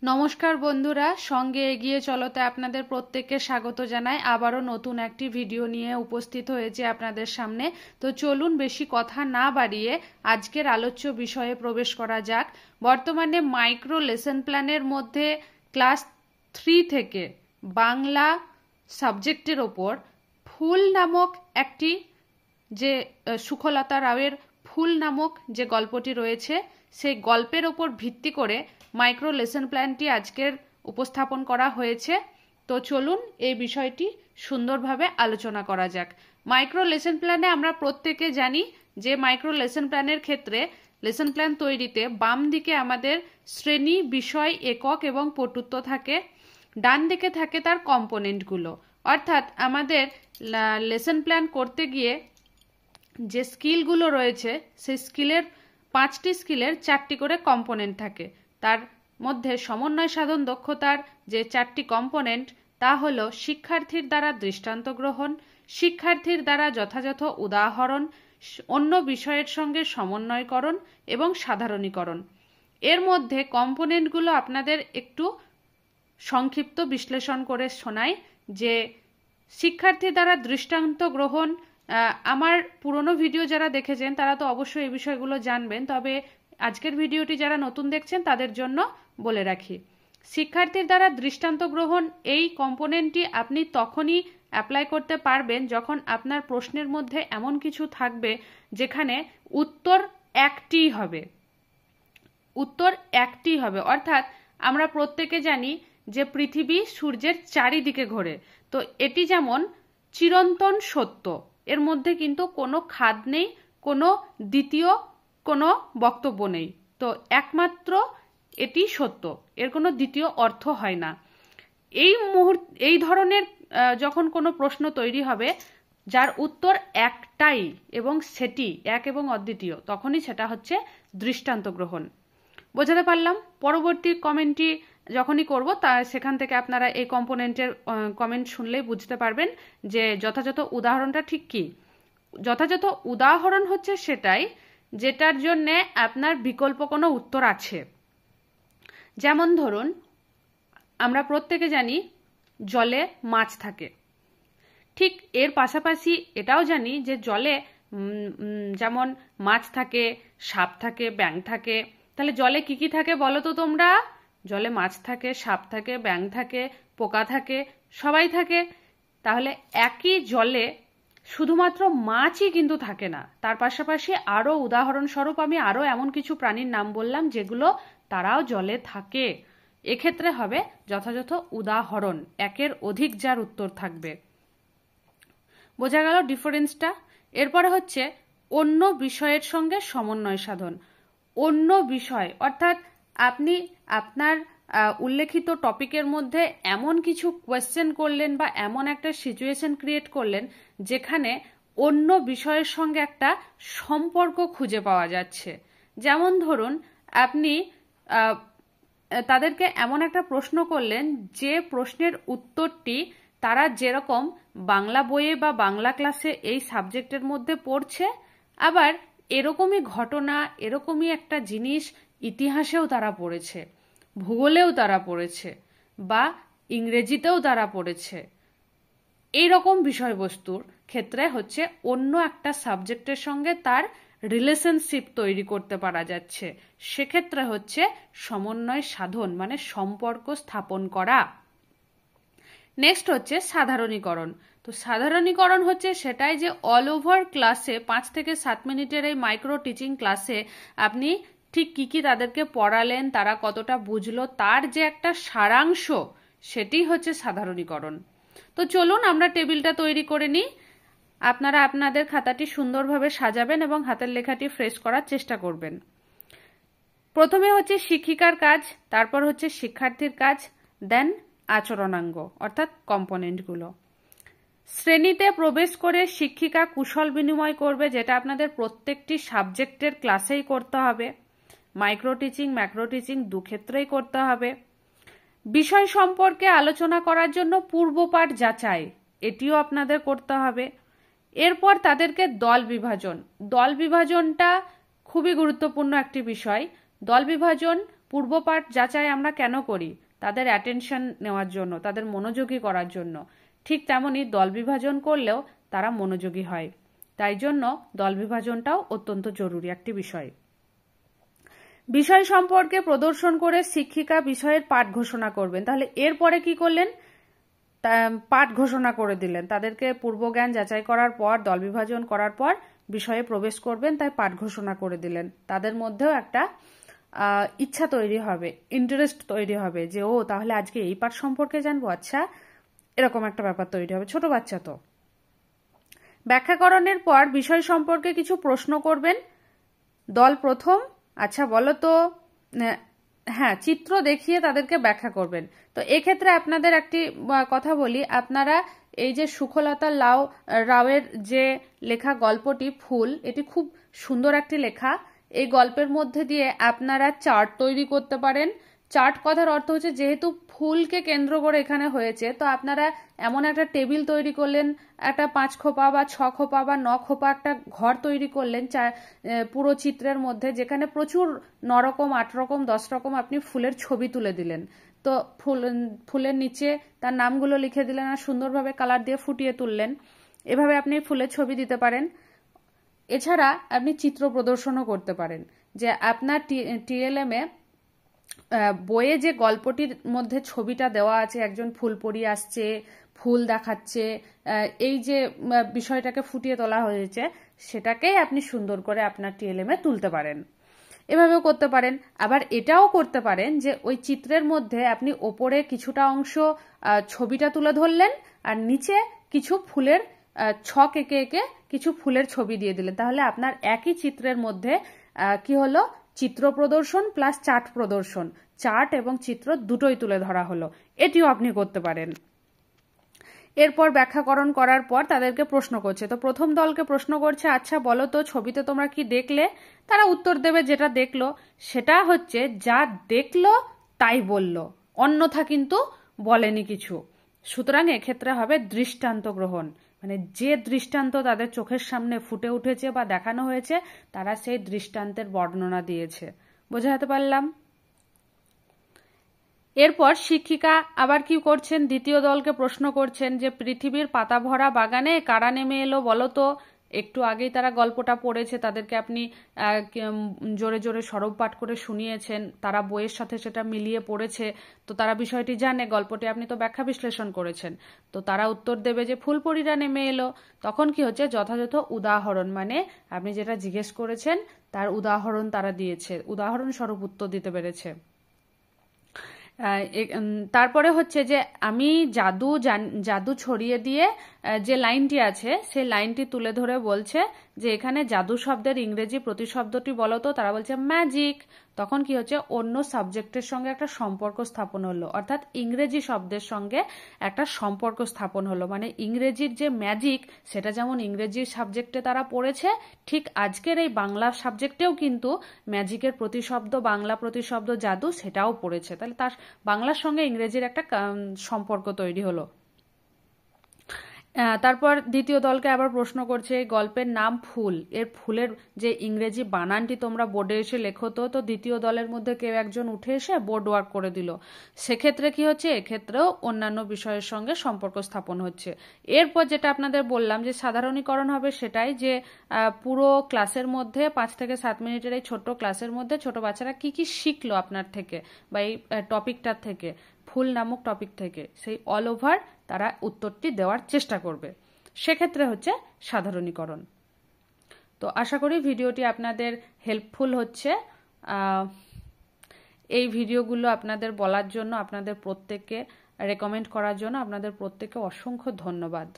নমস্কার বন্ধুরা, সঙ্গে এগিয়ে চলতে আপনাদের প্রত্যেককে স্বাগত জানাই। আবারও নতুন একটি ভিডিও নিয়ে উপস্থিত হয়েছে আপনাদের সামনে। তো চলুন বেশি কথা না বাড়িয়ে আজকের আলোচ্য বিষয়ে প্রবেশ করা যাক। বর্তমানে মাইক্রো লেসন প্ল্যানের মধ্যে ক্লাস 3 থেকে বাংলা সাবজেক্টের ওপর ফুল নামক একটি যে সুখলতা রাওয়ের ফুল নামক যে গল্পটি রয়েছে, সেই গল্পের ওপর ভিত্তি করে মাইক্রো লেসন প্ল্যানটি আজকের উপস্থাপন করা হয়েছে। তো চলুন এই বিষয়টি সুন্দরভাবে আলোচনা করা যাক। মাইক্রো লেসন প্ল্যানে আমরা প্রত্যেকে জানি যে মাইক্রো লেসন প্ল্যানের ক্ষেত্রে লেসন প্ল্যান তৈরিতে বাম দিকে আমাদের শ্রেণী, বিষয়, একক এবং পটুত্ব থাকে, ডান দিকে থাকে তার কম্পোনেন্টগুলো। অর্থাৎ আমাদের লেসন প্ল্যান করতে গিয়ে যে স্কিলগুলো রয়েছে সেই স্কিলের 5টি স্কিলের 4টি করে কম্পোনেন্ট থাকে। তার মধ্যে সমন্বয় সাধন দক্ষতার যে 4টি কম্পোনেন্ট তা হলো শিক্ষার্থীর দ্বারা দৃষ্টান্ত গ্রহণ, শিক্ষার্থীর দ্বারা যথাযথ উদাহরণ, অন্য বিষয়ের সঙ্গে সমন্বয়করণ এবং সাধারণীকরণ। এর মধ্যে কম্পোনেন্টগুলো আপনাদের একটু সংক্ষিপ্ত বিশ্লেষণ করে শোনাই। যে শিক্ষার্থী দ্বারা দৃষ্টান্ত গ্রহণ, আমার পুরনো ভিডিও যারা দেখেছেন তারা তো অবশ্যই এই বিষয়গুলো জানবেন, তবে আজকের ভিডিওটি যারা নতুন দেখছেন তাদের জন্য বলে রাখি। শিক্ষার্থীর দ্বারা দৃষ্টান্ত গ্রহণ এই কম্পোনেন্টটি আপনি তখনই অ্যাপ্লাই করতে পারবেন যখন আপনার প্রশ্নের মধ্যে এমন কিছু থাকবে যেখানে উত্তর একটিই হবে। অর্থাৎ আমরা প্রত্যেকে জানি যে পৃথিবী সূর্যের চারিদিকে ঘোরে। তো এটি যেমন চিরন্তন সত্য, এর মধ্যে কিন্তু কোনো খাদ নেই, কোনো দ্বিতীয় কোনো বক্তব্য নেই। তো একমাত্র এটি সত্য, এর কোনো দ্বিতীয় অর্থ হয় না। এই ধরনের যখন কোনো প্রশ্ন তৈরি হবে যার উত্তর একটাই এবং সেটি এক এবং অদ্বিতীয়, তখনই সেটা হচ্ছে দৃষ্টান্ত গ্রহণ। বোঝাতে পারলাম? পরবর্তী কমেন্টটি যখনই করব তা সেখান থেকে আপনারা এই কম্পোনেন্টের কমেন্ট শুনলেই বুঝতে পারবেন যে যথাযথ উদাহরণটা ঠিক কি। যথাযথ উদাহরণ হচ্ছে সেটাই যেটার জন্য আপনার বিকল্প কোনো উত্তর আছে। যেমন ধরুন, আমরা প্রত্যেকে জানি জলে মাছ থাকে, ঠিক এর পাশাপাশি এটাও জানি যে জলে যেমন মাছ থাকে, সাপ থাকে, ব্যাঙ থাকে। তাহলে জলে কি কি থাকে বলো তো তোমরা? জলে মাছ থাকে, সাপ থাকে, ব্যাঙ থাকে, পোকা থাকে, সবাই থাকে। তাহলে একই জলে শুধুমাত্র মাছই কিন্তু থাকে না, তার পাশাপাশি আরও উদাহরণস্বরূপ আমি আরও এমন কিছু প্রাণীর নাম বললাম যেগুলো তারাও জলে থাকে। এক্ষেত্রে হবে যথাযথ উদাহরণ, একের অধিক যার উত্তর থাকবে। বোঝা গেল ডিফারেন্সটা? এরপরে হচ্ছে অন্য বিষয়ের সঙ্গে সমন্বয় সাধন। অন্য বিষয় অর্থাৎ আপনি আপনার উল্লেখিত টপিকের মধ্যে এমন কিছু কোয়েশ্চেন করলেন বা এমন একটা সিচুয়েশন ক্রিয়েট করলেন যেখানে অন্য বিষয়ের সঙ্গে একটা সম্পর্ক খুঁজে পাওয়া যাচ্ছে। যেমন ধরুন, আপনি তাদেরকে এমন একটা প্রশ্ন করলেন যে প্রশ্নের উত্তরটি তারা যেরকম বাংলা বইয়ে বা বাংলা ক্লাসে এই সাবজেক্টের মধ্যে পড়ছে, আবার এরকমই ঘটনা, এরকমই একটা জিনিস ইতিহাসেও তারা পড়েছে, ভূগোলেও তারা পড়েছে বা ইংরেজিতেও তারা পড়েছে। এইরকম বিষয়বস্তুর ক্ষেত্রে হচ্ছে অন্য একটা সাবজেক্টের সঙ্গে তার রিলেশনশিপ তৈরি করতে পারা যাচ্ছে। সেক্ষেত্রে হচ্ছে সমন্বয় সাধন, মানে সম্পর্ক স্থাপন করা। নেক্সট হচ্ছে সাধারণীকরণ। তো সাধারণীকরণ হচ্ছে সেটাই যে অল ওভার ক্লাসে 5 থেকে 7 মিনিটের এই মাইক্রো টিচিং ক্লাসে আপনি ঠিক কি কি তাদেরকে পড়ালেন, তারা কতটা বুঝলো, তার যে একটা সারাংশ, সেটি হচ্ছে সাধারণীকরণ। তো চলুন আমরা টেবিলটা তৈরি করে নিই। আপনারা আপনাদের খাতাটি সুন্দরভাবে সাজাবেন এবং হাতের লেখাটি ফ্রেশ করার চেষ্টা করবেন। প্রথমে হচ্ছে শিক্ষিকার কাজ, তারপর হচ্ছে শিক্ষার্থীর কাজ, দেন আচরণাঙ্গ অর্থাৎ কম্পোনেন্টগুলো। শ্রেণীতে প্রবেশ করে শিক্ষিকা কুশল বিনিময় করবে, যেটা আপনাদের প্রত্যেকটি সাবজেক্টের ক্লাসেই করতে হবে। মাইক্রো টিচিং, ম্যাক্রো টিচিং দুক্ষেত্রেই করতে হবে। বিষয় সম্পর্কে আলোচনা করার জন্য পূর্বপাঠ যাচাই, এটিও আপনাদের করতে হবে। এরপর তাদেরকে দল বিভাজন। দল বিভাজনটা খুবই গুরুত্বপূর্ণ একটি বিষয়। দল বিভাজন পূর্বপাঠ যাচাই আমরা কেন করি? তাদের অ্যাটেনশন নেওয়ার জন্য, তাদের মনোযোগী করার জন্য। ঠিক তেমনই দল বিভাজন করলেও তারা মনোযোগী হয়। তাই জন্য দল বিভাজনটাও অত্যন্ত জরুরি একটি বিষয়। বিষয় সম্পর্কে প্রদর্শন করে শিক্ষিকা বিষয়ের পাঠ ঘোষণা করবেন। তাহলে এরপরে কি করলেন? পাঠ ঘোষণা করে দিলেন। তাদেরকে পূর্বজ্ঞান যাচাই করার পর, দল বিভাজন করার পর বিষয়ে প্রবেশ করবেন, তাই পাঠ ঘোষণা করে দিলেন। তাদের মধ্যেও একটা ইচ্ছা তৈরি হবে, ইন্টারেস্ট তৈরি হবে যে ও তাহলে আজকে এই পাঠ সম্পর্কে জানবো, আচ্ছা, এরকম একটা ব্যাপার তৈরি হবে। ছোট বাচ্চা তো। ব্যাখ্যাকরণের পর বিষয় সম্পর্কে কিছু প্রশ্ন করবেন। দল প্রথম, আচ্ছা বলো তো, হ্যাঁ, চিত্র দেখিয়ে তাদেরকে ব্যাখ্যা করবেন। তো এক্ষেত্রে আপনাদের একটি কথা বলি, আপনারা এই যে সুখলতা রাওয়ের যে লেখা গল্পটি ফুল, এটি খুব সুন্দর একটি লেখা। এই গল্পের মধ্যে দিয়ে আপনারা চার্ট তৈরি করতে পারেন। চার্ট কথার অর্থ হচ্ছে যেহেতু ফুলকে কেন্দ্র করে এখানে হয়েছে, তো আপনারা এমন একটা টেবিল তৈরি করলেন, একটা 5 খোপা বা 6 খোপা বা 9 খোপা একটা ঘর তৈরি করলেন পুরো চিত্রের মধ্যে, যেখানে প্রচুর 9 রকম 8 রকম 10 রকম আপনি ফুলের ছবি তুলে দিলেন। তো ফুলের নিচে তার নামগুলো লিখে দিলেন আর সুন্দরভাবে কালার দিয়ে ফুটিয়ে তুললেন। এভাবে আপনি ফুলের ছবি দিতে পারেন। এছাড়া আপনি চিত্র প্রদর্শনও করতে পারেন, যে আপনার টিএলএম এ বইয়ে যে গল্পটির মধ্যে ছবিটা দেওয়া আছে, একজন ফুল পরি আসছে, ফুল দেখাচ্ছে, এই যে বিষয়টাকে ফুটিয়ে তোলা হয়েছে, সেটাকেই আপনি সুন্দর করে আপনার টিএলএম এ তুলতে পারেন। এভাবেও করতে পারেন। আবার এটাও করতে পারেন যে ওই চিত্রের মধ্যে আপনি ওপরে কিছুটা অংশ ছবিটা তুলে ধরলেন আর নিচে কিছু ফুলের ছক এঁকে এঁকে কিছু ফুলের ছবি দিয়ে দিলেন। তাহলে আপনার একই চিত্রের মধ্যে কি হলো? চিত্র প্রদর্শন প্লাস চার্ট প্রদর্শন, চার্ট এবং চিত্র দুটোই তুলে ধরা হলো। এটিও আপনি করতে পারেন। এরপর ব্যাখ্যাকরণ করার পর তাদেরকে প্রশ্ন করছে। তো প্রথম দলকে প্রশ্ন করছে, আচ্ছা বলো তো ছবিতে তোমরা কি দেখলে? তারা উত্তর দেবে যেটা দেখলো, সেটা হচ্ছে যা দেখলো তাই বলল, অন্যথা কিন্তু বলেনি কিছু। সুতরাং এক্ষেত্রে হবে দৃষ্টান্ত গ্রহণ, মানে যে দৃষ্টান্ত তাদের চোখের সামনে ফুটে উঠেছে বা দেখানো হয়েছে, তারা সেই দৃষ্টান্তের বর্ণনা দিয়েছে। বোঝাতে পারলাম? এরপর শিক্ষিকা আবার কি করছেন? দ্বিতীয় দলকে প্রশ্ন করছেন যে পৃথিবীর পাতা ভরা বাগানে কারা নেমে এলো বলো তো। একটু আগেই তারা গল্পটা পড়েছে, তাদেরকে আপনি জোরে জোরে সরব পাঠ করে শুনিয়েছেন, তারা বইয়ের সাথে সেটা মিলিয়ে পড়েছে, তো তারা বিষয়টি জানে। গল্পটি আপনি তো ব্যাখ্যা বিশ্লেষণ করেছেন, তো তারা উত্তর দেবে যে ফুলপরীরা নেমে এলো। তখন কি হচ্ছে? যথাযথ উদাহরণ, মানে আপনি যেটা জিজ্ঞেস করেছেন তার উদাহরণ তারা দিয়েছে, উদাহরণস্বরূপ উত্তর দিতে পেরেছে। তারপরে হচ্ছে যে আমি জাদু ছড়িয়ে দিয়ে যে লাইনটি আছে সেই লাইনটি তুলে ধরে বলছে যে এখানে জাদু শব্দের ইংরেজি প্রতিশব্দটি বলো তো। তারা বলছে ম্যাজিক। তখন কি হচ্ছে? অন্য সাবজেক্টের সঙ্গে একটা সম্পর্ক স্থাপন হলো, অর্থাৎ ইংরেজি শব্দের সঙ্গে একটা সম্পর্ক স্থাপন হলো। মানে ইংরেজির যে ম্যাজিক, সেটা যেমন ইংরেজি সাবজেক্টে তারা পড়েছে, ঠিক আজকের এই বাংলা সাবজেক্টেও কিন্তু ম্যাজিকের প্রতিশব্দ, বাংলা প্রতিশব্দ জাদু, সেটাও পড়েছে। তাহলে তার বাংলার সঙ্গে ইংরেজির একটা সম্পর্ক তৈরি হলো। তারপর দ্বিতীয় দলকে আবার প্রশ্ন করছে, গল্পের নাম ফুল, এর ফুলের যে ইংরেজি বানানটি তোমরা বোর্ডে এসে লেখো তো। তো দ্বিতীয় দলের মধ্যে কেউ একজন উঠে এসে বোর্ড ওয়ার্ক করে দিল। সেক্ষেত্রে কি হচ্ছে? এক্ষেত্রেও অন্যান্য বিষয়ের সঙ্গে সম্পর্ক স্থাপন হচ্ছে। এরপর যেটা আপনাদের বললাম যে সাধারণীকরণ হবে, সেটাই যে পুরো ক্লাসের মধ্যে 5 থেকে 7 মিনিটের এই ছোট্ট ক্লাসের মধ্যে ছোট বাচ্চারা কি কি শিখলো আপনার থেকে বা এই টপিকটার থেকে, ফুল নামক টপিক থেকে, সেই অল ওভার তারা উত্তরটি দেওয়ার চেষ্টা করবে। সেক্ষেত্রে হচ্ছে সাধারণীকরণ। তো আশা করি ভিডিওটি আপনাদের হেল্পফুল হচ্ছে। এই ভিডিওগুলো আপনাদের বলার জন্য, আপনাদের প্রত্যেককে রেকমেন্ড করার জন্য আপনাদের প্রত্যেককে অসংখ্য ধন্যবাদ।